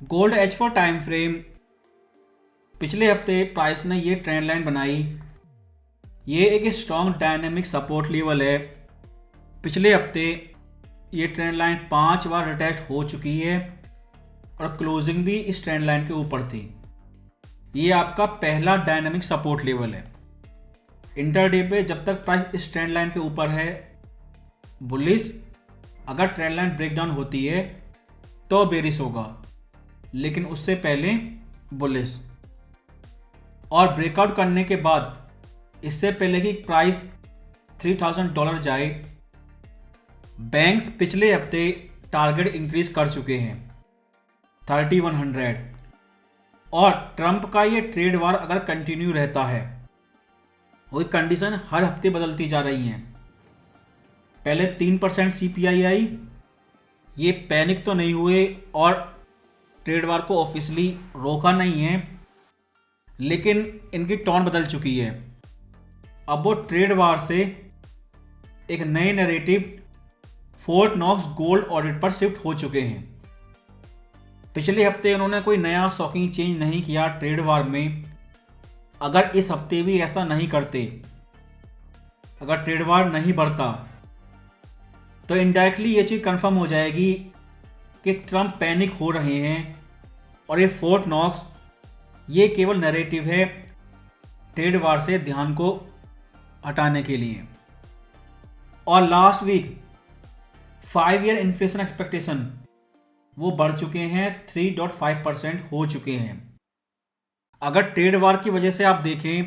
Gold H for time frame पिछले हफ्ते price ने ये ट्रेंड लाइन बनाई। ये एक स्ट्रॉन्ग डायनेमिक सपोर्ट लेवल है। पिछले हफ्ते ये ट्रेंड लाइन 5 बार रिटेस्ट हो चुकी है और क्लोजिंग भी इस ट्रेंड लाइन के ऊपर थी। ये आपका पहला डायनेमिक सपोर्ट लेवल है। इंटरडे पे जब तक प्राइस इस ट्रेंड लाइन के ऊपर है बुलिश, अगर ट्रेंड लाइन ब्रेकडाउन होती है तो बेरिश होगा, लेकिन उससे पहले बुलिश। और ब्रेकआउट करने के बाद इससे पहले कि प्राइस $3000 जाए, बैंक्स पिछले हफ्ते टारगेट इंक्रीज कर चुके हैं 3100। और ट्रंप का ये ट्रेड वार अगर कंटिन्यू रहता है, वही कंडीशन हर हफ्ते बदलती जा रही हैं। पहले 3% CPI आई, ये पैनिक तो नहीं हुए और ट्रेड वार को ऑफिशियली रोका नहीं है, लेकिन इनकी टोन बदल चुकी है। अब वो ट्रेड वार से एक नए narrative Fort Knox gold audit पर शिफ्ट हो चुके हैं। पिछले हफ्ते उन्होंने कोई नया शॉकिंग चेंज नहीं किया ट्रेड वार में। अगर इस हफ्ते भी ऐसा नहीं करते, अगर ट्रेड वार नहीं बढ़ता, तो इनडायरेक्टली ये चीज़ कंफर्म हो जाएगी कि ट्रंप पैनिक हो रहे हैं और ये फोर्ट नॉक्स ये केवल नैरेटिव है ट्रेड वार से ध्यान को हटाने के लिए। और last week 5 year inflation expectation वो बढ़ चुके हैं, 3.5% हो चुके हैं। अगर ट्रेड वार की वजह से आप देखें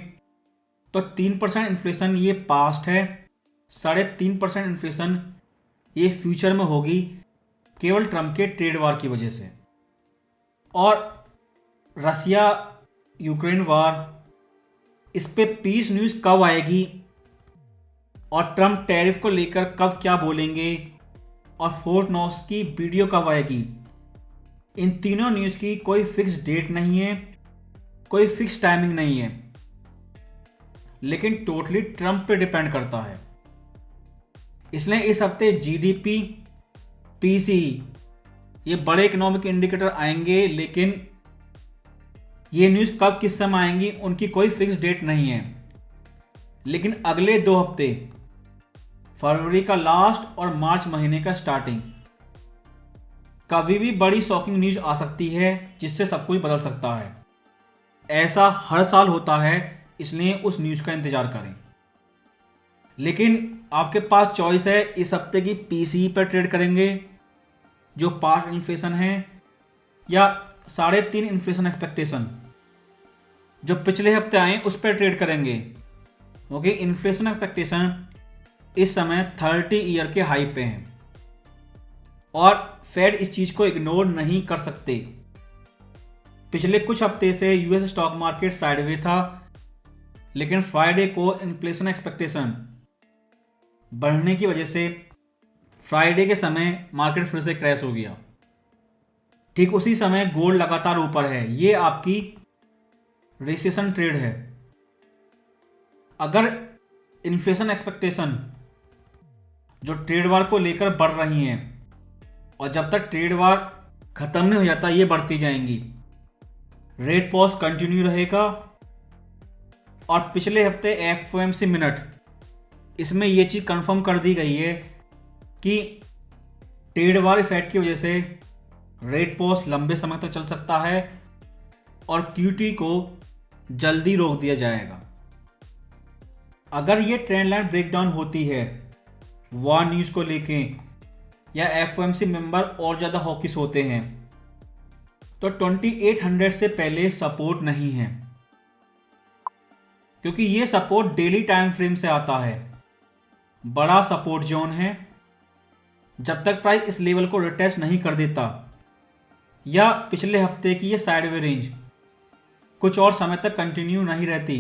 तो 3% इन्फ्लेशन ये पास्ट है, 3.5% इन्फ्लेशन ये फ्यूचर में होगी, केवल ट्रंप के ट्रेड वार की वजह से। और रसिया यूक्रेन वार, इस पे पीस न्यूज़ कब आएगी और ट्रंप टैरिफ को लेकर कब क्या बोलेंगे और फोर्ट नॉक्स की वीडियो कब आएगी, इन तीनों न्यूज़ की कोई फिक्स डेट नहीं है, कोई फिक्स टाइमिंग नहीं है, लेकिन टोटली ट्रंप पे डिपेंड करता है। इसलिए इस हफ्ते GDP, PCE ये बड़े इकोनॉमिक इंडिकेटर आएंगे, लेकिन ये न्यूज़ कब किस समय आएंगी उनकी कोई फिक्स डेट नहीं है। लेकिन अगले 2 हफ्ते, फरवरी का लास्ट और मार्च महीने का स्टार्टिंग, कभी भी बड़ी शॉकिंग न्यूज़ आ सकती है जिससे सब कुछ बदल सकता है। ऐसा हर साल होता है, इसलिए उस न्यूज़ का इंतज़ार करें। लेकिन आपके पास चॉइस है, इस हफ्ते की PCE पर ट्रेड करेंगे जो पास्ट इन्फ्लेशन है, या 3.5 इन्फ्लेशन एक्सपेक्टेशन जो पिछले हफ्ते आए उस पर ट्रेड करेंगे, क्योंकि इन्फ्लेशन एक्सपेक्टेशन इस समय 30 ईयर के हाई पे हैं और फेड इस चीज़ को इग्नोर नहीं कर सकते। पिछले कुछ हफ्ते से US स्टॉक मार्केट साइडवे था, लेकिन फ्राइडे को इन्फ्लेशन एक्सपेक्टेशन बढ़ने की वजह से फ्राइडे के समय मार्केट फिर से क्रैश हो गया। ठीक उसी समय गोल्ड लगातार ऊपर है। ये आपकी रिसेशन ट्रेड है। अगर इन्फ्लेशन एक्सपेक्टेशन जो ट्रेड वार को लेकर बढ़ रही हैं और जब तक ट्रेड वार खत्म नहीं हो जाता ये बढ़ती जाएंगी, रेट पॉज कंटिन्यू रहेगा। और पिछले हफ्ते FOMC मिनट, इसमें यह चीज़ कंफर्म कर दी गई है कि ट्रेड वार इफेक्ट की वजह से रेट पॉज लंबे समय तक चल सकता है और QT को जल्दी रोक दिया जाएगा। अगर ये ट्रेंड लाइन ब्रेकडाउन होती है वॉर न्यूज़ को लेके, या FOMC मेंबर और ज़्यादा हॉकिश होते हैं, तो 2800 से पहले सपोर्ट नहीं है, क्योंकि ये सपोर्ट डेली टाइम फ्रेम से आता है। बड़ा सपोर्ट जोन है। जब तक प्राइस इस लेवल को रिटेस्ट नहीं कर देता, या पिछले हफ्ते की ये साइडवे रेंज कुछ और समय तक कंटिन्यू नहीं रहती,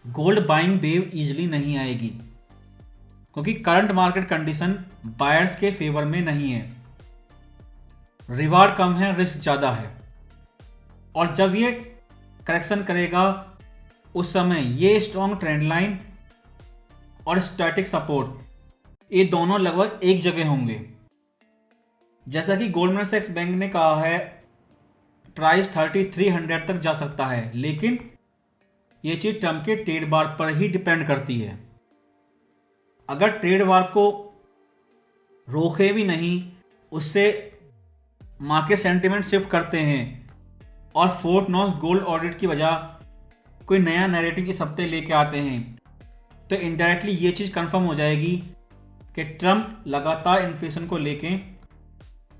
गोल्ड बाइंग वेव इजीली नहीं आएगी, क्योंकि करंट मार्केट कंडीशन बायर्स के फेवर में नहीं है। रिवार्ड कम है, रिस्क ज़्यादा है। और जब ये करेक्शन करेगा उस समय ये स्ट्रॉन्ग ट्रेंड लाइन और स्टैटिक सपोर्ट ये दोनों लगभग एक जगह होंगे। जैसा कि गोल्डमैन सैक्स बैंक ने कहा है, प्राइस 3300 तक जा सकता है, लेकिन ये चीज़ ट्रम्प के ट्रेड वार पर ही डिपेंड करती है। अगर ट्रेड वार को रोके भी नहीं, उससे मार्केट सेंटिमेंट शिफ्ट करते हैं और फोर्ट नॉक्स गोल्ड ऑडिट की वजह कोई नया नैरेटिव इस हफ्ते लेके आते हैं, तो इनडायरेक्टली ये चीज़ कंफर्म हो जाएगी कि ट्रम्प लगातार इन्फ्लेशन को लेके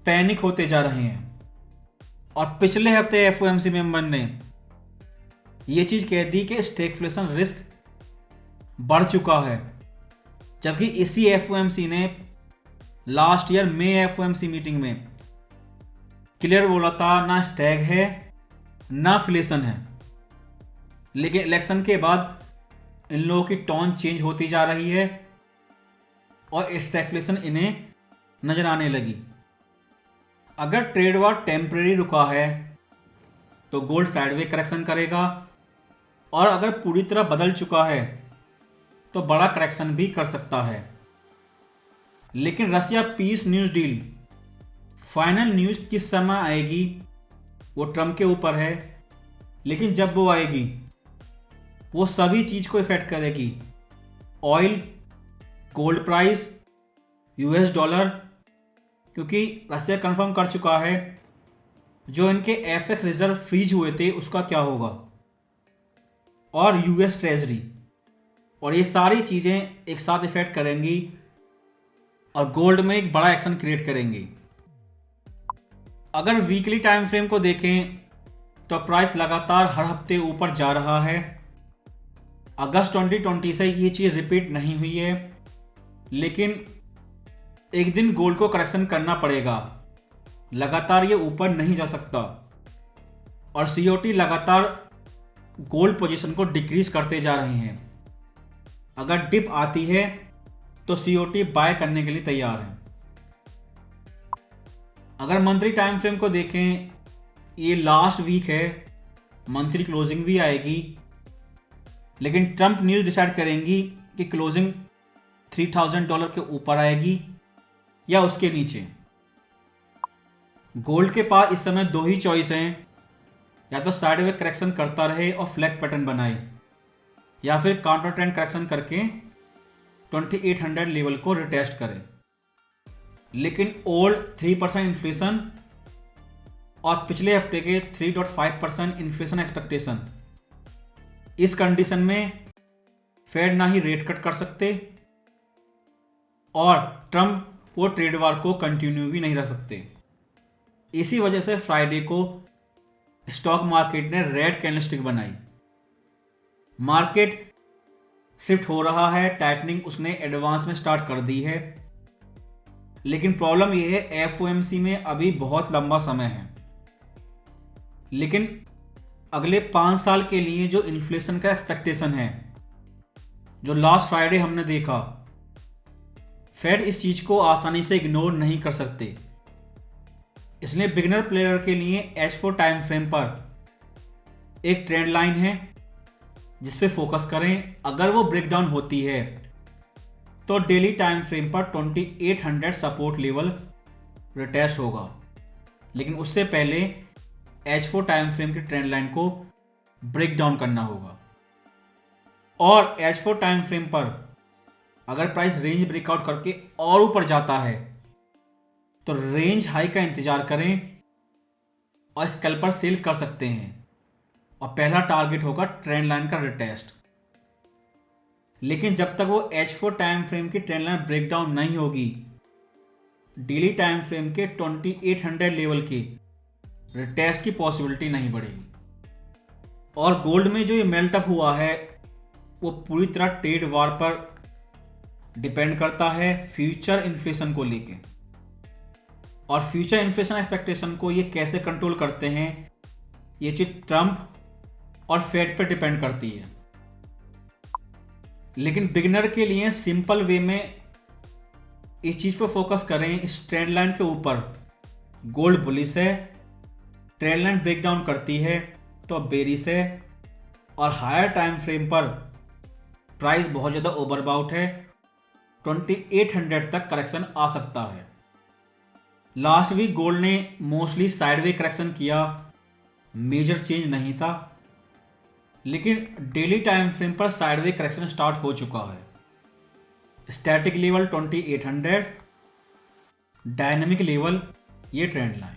पैनिक होते जा रहे हैं। और पिछले हफ्ते एफओएमसी मेंबर ने ये चीज़ कह दी कि स्टैगफ्लेशन रिस्क बढ़ चुका है, जबकि इसी एफओएमसी ने लास्ट ईयर मई एफओएमसी मीटिंग में क्लियर बोला था ना स्टैग है ना फ्लेशन है। लेकिन इलेक्शन के बाद इन लोगों की टोन चेंज होती जा रही है और स्टैगफ्लेशन इन्हें नजर आने लगी। अगर ट्रेड वॉर टेम्परेरी रुका है तो गोल्ड साइडवे करेक्शन करेगा, और अगर पूरी तरह बदल चुका है तो बड़ा करेक्शन भी कर सकता है। लेकिन Russia peace news deal final news किस समय आएगी वो ट्रम्प के ऊपर है, लेकिन जब वो आएगी वो सभी चीज़ को इफेक्ट करेगी। Oil, gold price, US dollar, क्योंकि रशिया कंफर्म कर चुका है जो इनके एफएक्स रिजर्व फ्रीज हुए थे उसका क्या होगा, और यूएस ट्रेजरी, और ये सारी चीज़ें एक साथ इफेक्ट करेंगी और गोल्ड में एक बड़ा एक्शन क्रिएट करेंगी। अगर वीकली टाइम फ्रेम को देखें तो प्राइस लगातार हर हफ्ते ऊपर जा रहा है। अगस्त 2020 से ये चीज़ रिपीट नहीं हुई है, लेकिन एक दिन गोल्ड को करेक्शन करना पड़ेगा, लगातार ये ऊपर नहीं जा सकता। और सीओटी लगातार गोल्ड पोजीशन को डिक्रीज करते जा रहे हैं। अगर डिप आती है तो सीओटी बाय करने के लिए तैयार है। अगर मंथली टाइम फ्रेम को देखें, ये लास्ट वीक है, मंथली क्लोजिंग भी आएगी, लेकिन ट्रम्प न्यूज़ डिसाइड करेंगी कि क्लोजिंग $3000 के ऊपर आएगी या उसके नीचे। गोल्ड के पास इस समय दो ही चॉइस हैं, या तो साइडवे करेक्शन करता रहे और फ्लैग पैटर्न बनाए, या फिर काउंटर ट्रेंड करेक्शन करके 2800 लेवल को रिटेस्ट करे। लेकिन ओल्ड 3% इन्फ्लेशन और पिछले हफ्ते के 3.5% इन्फ्लेशन एक्सपेक्टेशन, इस कंडीशन में फेड ना ही रेट कट कर सकते और ट्रम्प वो ट्रेड वार को कंटिन्यू भी नहीं रख सकते। इसी वजह से फ्राइडे को स्टॉक मार्केट ने रेड कैंडलस्टिक बनाई। मार्केट शिफ्ट हो रहा है, टाइटनिंग उसने एडवांस में स्टार्ट कर दी है, लेकिन प्रॉब्लम यह है एफओएमसी में अभी बहुत लंबा समय है। लेकिन अगले 5 साल के लिए जो इन्फ्लेशन का एक्सपेक्टेशन है, जो लास्ट फ्राइडे हमने देखा, फेड इस चीज को आसानी से इग्नोर नहीं कर सकते। इसलिए बिगिनर प्लेयर के लिए H4 टाइम फ्रेम पर एक ट्रेंड लाइन है जिस पे फोकस करें। अगर वो ब्रेकडाउन होती है तो डेली टाइम फ्रेम पर 2800 सपोर्ट लेवल रिटेस्ट होगा, लेकिन उससे पहले H4 टाइम फ्रेम की ट्रेंड लाइन को ब्रेक डाउन करना होगा। और H4 टाइम फ्रेम पर अगर प्राइस रेंज ब्रेकआउट करके और ऊपर जाता है तो रेंज हाई का इंतजार करें और स्कैल्पर सेल कर सकते हैं, और पहला टारगेट होगा ट्रेंड लाइन का रिटेस्ट। लेकिन जब तक वो H4 टाइम फ्रेम की ट्रेंड लाइन ब्रेकडाउन नहीं होगी, डेली टाइम फ्रेम के 2800 लेवल की रिटेस्ट की पॉसिबिलिटी नहीं बढ़ेगी। और गोल्ड में जो ये मेल्टअप हुआ है वो पूरी तरह ट्रेड वार पर डिपेंड करता है, फ्यूचर इन्फ्लेशन को लेके। और फ्यूचर इन्फ्लेशन एक्सपेक्टेशन को ये कैसे कंट्रोल करते हैं, ये चीज ट्रम्प और फेड पे डिपेंड करती है। लेकिन बिगिनर के लिए सिंपल वे में इस चीज पर फोकस करें, इस ट्रेंड लाइन के ऊपर गोल्ड बुलिश है, ट्रेंड लाइन ब्रेकडाउन करती है तो बेरिश है, और हायर टाइम फ्रेम पर प्राइस बहुत ज़्यादा ओवरबाउट है, 2800 तक करेक्शन आ सकता है। लास्ट वीक गोल्ड ने मोस्टली साइडवे करेक्शन किया, मेजर चेंज नहीं था, लेकिन डेली टाइम फ्रेम पर साइडवे करेक्शन स्टार्ट हो चुका है। स्टैटिक लेवल 2800, डायनेमिक लेवल ये ट्रेंड लाइन।